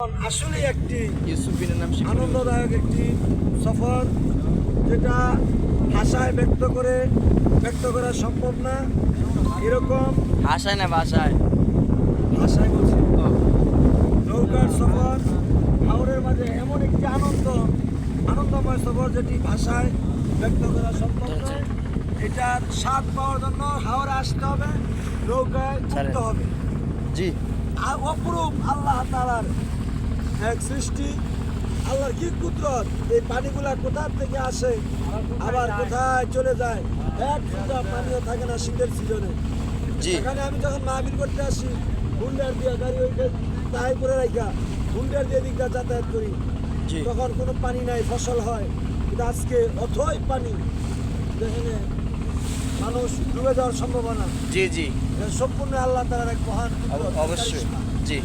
আসলে একটি ইউসুফিনের নাম আনন্দদায়ক একটি সফর, যেটা ভাষায় ব্যক্ত করা সম্ভব না। এরকম ভাষায় না ভাষায় ভাষায় বলছি, নৌকার সফর হাওরের মাঝে এমন একটি আনন্দময় সফর যেটি ভাষায় ব্যক্ত করা সম্ভব নয়। এটার স্বাদ পাওয়ার জন্য হাওরে আসতে হবে, নৌকায় উঠতে হবে। জি আর অপরূপ আল্লাহ তাআলার এক সৃষ্টি, আল্লাহর কি কুদরত! এই পানিগুলা কোথা থেকে আসে আবার কোথায় চলে যায়, এক ফোঁটা পানিও থাকে না শীতের সিজনে। জি এখানে আমি যখন মাহফিল করতে আসি, হুন্ডার দিয়ে গাড়ি ওইটা তাই করে রাখা, হুন্ডার দিয়ে দিকটা যাতায়াত করি, জি তখন কোনো পানি নাই, ফসল হয়। কিন্তু আজকে অথই পানি, যেখানে মানুষ ডুবে যাওয়ার সম্ভাবনা। জি জি এটা সম্পূর্ণ আল্লাহ তাআলার এক মহান কুদরত, অবশ্যই কারিশমা। জি